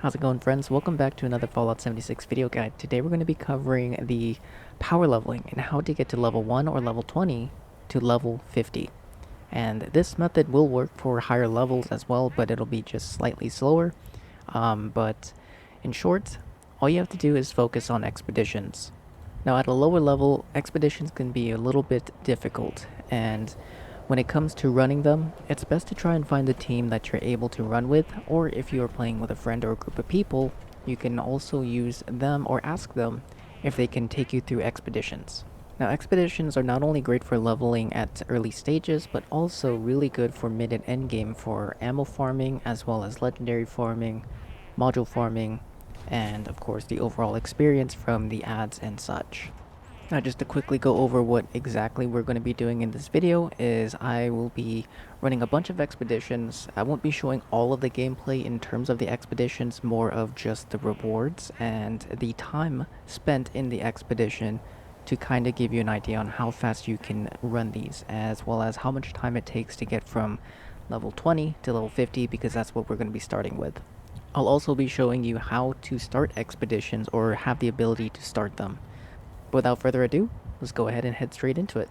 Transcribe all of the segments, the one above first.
How's it going, friends? Welcome back to another Fallout 76 video guide. Today we're going to be covering the power leveling and how to get to level 1 or level 20 to level 50. And this method will work for higher levels as well, but it'll be just slightly slower. But in short, all you have to do is focus on expeditions. Now at a lower level, expeditions can be a little bit difficult, and when it comes to running them, it's best to try and find a team that you're able to run with, or if you are playing with a friend or a group of people, you can also use them or ask them if they can take you through expeditions. Now expeditions are not only great for leveling at early stages, but also really good for mid and end game for ammo farming, as well as legendary farming, module farming, and of course the overall experience from the ads and such. Now just to quickly go over what exactly we're going to be doing in this video is I will be running a bunch of expeditions. I won't be showing all of the gameplay in terms of the expeditions, more of just the rewards and the time spent in the expedition to kind of give you an idea on how fast you can run these, as well as how much time it takes to get from level 20 to level 50, because that's what we're going to be starting with. I'll also be showing you how to start expeditions or have the ability to start them. Without further ado, let's go ahead and head straight into it.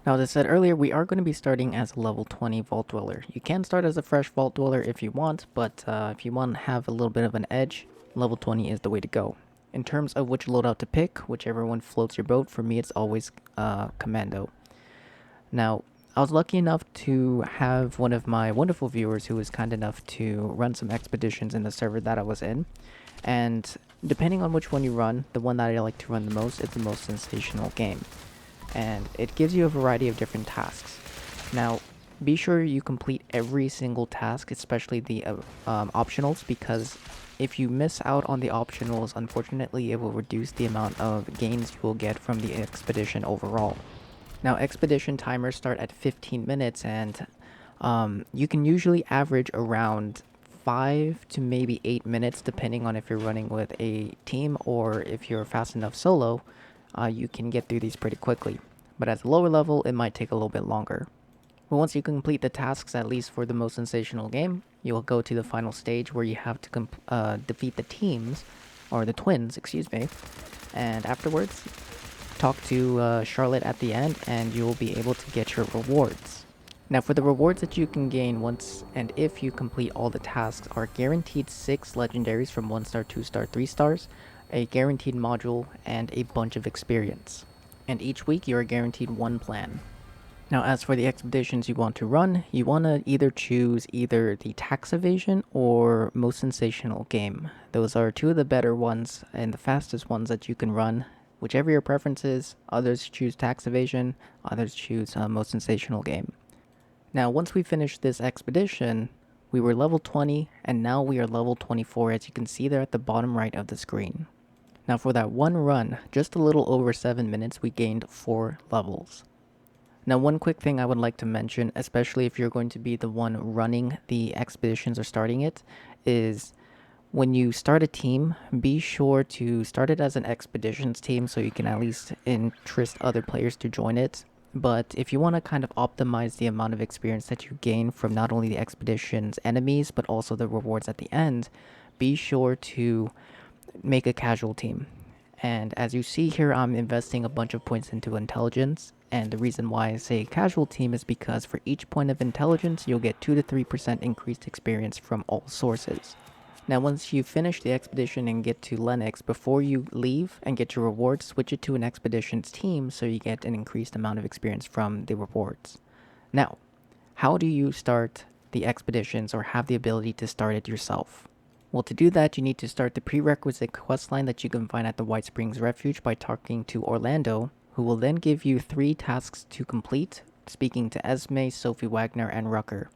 Now, as I said earlier, we are going to be starting as a level 20 Vault Dweller. You can start as a fresh Vault Dweller if you want, but if you want to have a little bit of an edge, level 20 is the way to go. In terms of which loadout to pick, whichever one floats your boat, for me it's always Commando. Now, I was lucky enough to have one of my wonderful viewers who was kind enough to run some expeditions in the server that I was in, and depending on which one you run, the one that I like to run the most is the most sensational game. And it gives you a variety of different tasks. Now, be sure you complete every single task, especially the optionals, because if you miss out on the optionals, unfortunately it will reduce the amount of gains you will get from the expedition overall. Now, expedition timers start at 15 minutes, and you can usually average around 5 to maybe 8 minutes, depending on if you're running with a team or if you're fast enough solo. You can get through these pretty quickly. But at the lower level, it might take a little bit longer. But once you complete the tasks, at least for the most sensational game, you'll go to the final stage where you have to defeat the teams, or the twins, excuse me. And afterwards, talk to Charlotte at the end, and you'll be able to get your rewards. Now, for the rewards that you can gain once and if you complete all the tasks are guaranteed 6 legendaries from 1 star, 2 star, 3 stars, a guaranteed module, and a bunch of experience. And each week you are guaranteed 1 plan. Now, as for the expeditions you want to run, you want to either choose either the tax evasion or most sensational game. Those are 2 of the better ones and the fastest ones that you can run. Whichever your preference is, others choose tax evasion, others choose most sensational game. Now, once we finished this expedition, we were level 20, and now we are level 24, as you can see there at the bottom right of the screen. Now, for that one run, just a little over 7 minutes, we gained 4 levels. Now, one quick thing I would like to mention, especially if you're going to be the one running the expeditions or starting it, is when you start a team, be sure to start it as an expeditions team so you can at least interest other players to join it. But if you want to kind of optimize the amount of experience that you gain from not only the expedition's enemies, but also the rewards at the end, be sure to make a casual team. And as you see here, I'm investing a bunch of points into intelligence. And the reason why I say casual team is because for each point of intelligence, you'll get 2 to 3% increased experience from all sources. Now, once you finish the expedition and get to Lennox, before you leave and get your rewards, switch it to an expeditions team so you get an increased amount of experience from the rewards. Now, how do you start the expeditions or have the ability to start it yourself? Well, to do that, you need to start the prerequisite questline that you can find at the White Springs Refuge by talking to Orlando, who will then give you 3 tasks to complete, speaking to Esme, Sophie Wagner, and Rucker.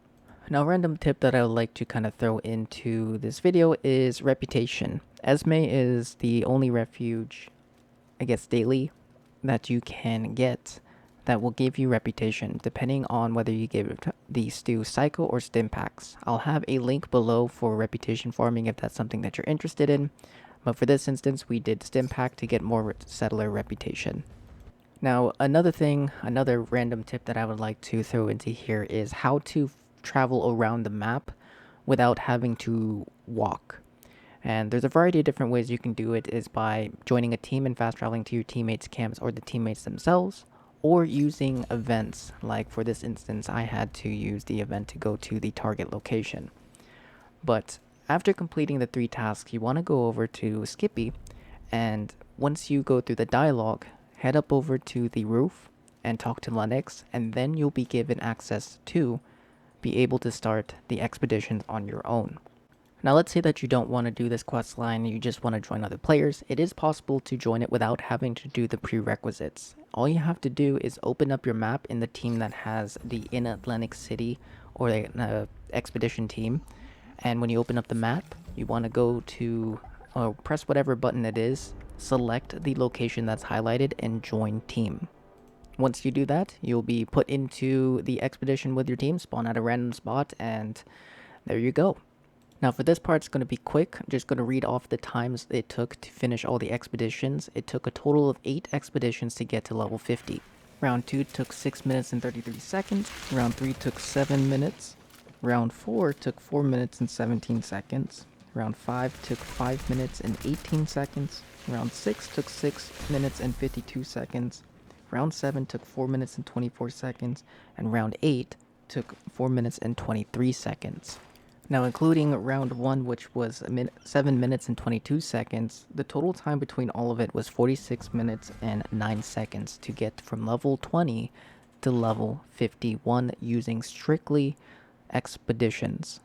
Now, a random tip that I would like to kind of throw into this video is reputation. Esme is the only refuge, I guess daily, that you can get that will give you reputation, depending on whether you give these to Psycho or Stim packs. I'll have a link below for reputation farming if that's something that you're interested in, but for this instance, we did Stim pack to get more settler reputation. Now, another random tip that I would like to throw into here is how to travel around the map without having to walk. And there's a variety of different ways you can do it, is by joining a team and fast traveling to your teammates' camps or the teammates themselves, or using events. Like for this instance, I had to use the event to go to the target location. But after completing the 3 tasks, you want to go over to Skippy, and once you go through the dialogue, head up over to the roof and talk to Lennox, and then you'll be given access to be able to start the expeditions on your own. Now let's say that you don't want to do this quest line, you just want to join other players. It is possible to join it without having to do the prerequisites. All you have to do is open up your map in the team that has the in Atlantic City or the expedition team. And when you open up the map, you want to go to, or press whatever button it is, select the location that's highlighted and join team. Once you do that, you'll be put into the expedition with your team, spawn at a random spot, and there you go. Now for this part, it's going to be quick. I'm just going to read off the times it took to finish all the expeditions. It took a total of 8 expeditions to get to level 50. Round 2 took 6 minutes and 33 seconds. Round 3 took 7 minutes. Round 4 took 4 minutes and 17 seconds. Round 5 took 5 minutes and 18 seconds. Round 6 took 6 minutes and 52 seconds. Round 7 took 4 minutes and 24 seconds. And round 8 took 4 minutes and 23 seconds. Now, including round 1, which was 7 minutes and 22 seconds, the total time between all of it was 46 minutes and 9 seconds to get from level 20 to level 51 using strictly expeditions.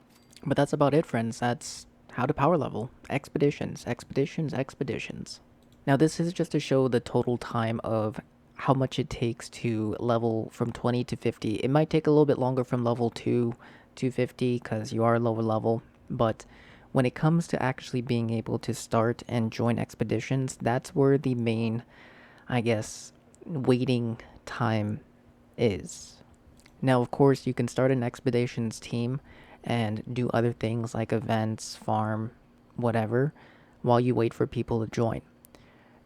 But that's about it, friends. That's how to power level. Expeditions, expeditions, expeditions. Now, this is just to show the total time of how much it takes to level from 20 to 50. It might take a little bit longer from level 2 to 50 because you are lower level, but when it comes to actually being able to start and join expeditions, that's where the main, I guess, waiting time is. Now, of course, you can start an expeditions team and do other things like events, farm, whatever, while you wait for people to join.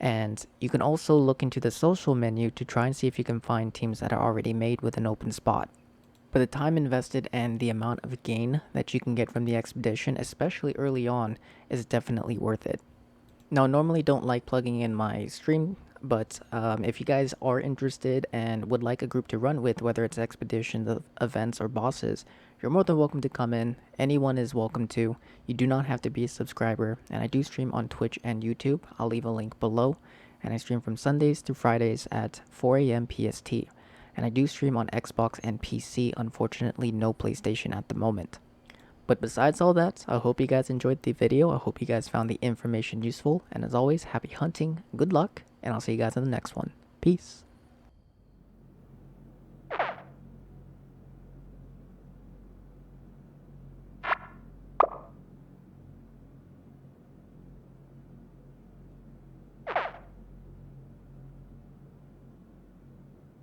And you can also look into the social menu to try and see if you can find teams that are already made with an open spot. But the time invested and the amount of gain that you can get from the expedition, especially early on, is definitely worth it. Now, I normally don't like plugging in my stream, but if you guys are interested and would like a group to run with, whether it's expeditions, events, or bosses, you're more than welcome to come in. Anyone is welcome to. You do not have to be a subscriber, and I do stream on Twitch and YouTube. I'll leave a link below, and I stream from Sundays through Fridays at 4 a.m. PST. And I do stream on Xbox and PC, unfortunately no PlayStation at the moment. But besides all that, I hope you guys enjoyed the video, I hope you guys found the information useful, and as always, happy hunting, good luck, and I'll see you guys in the next one. Peace.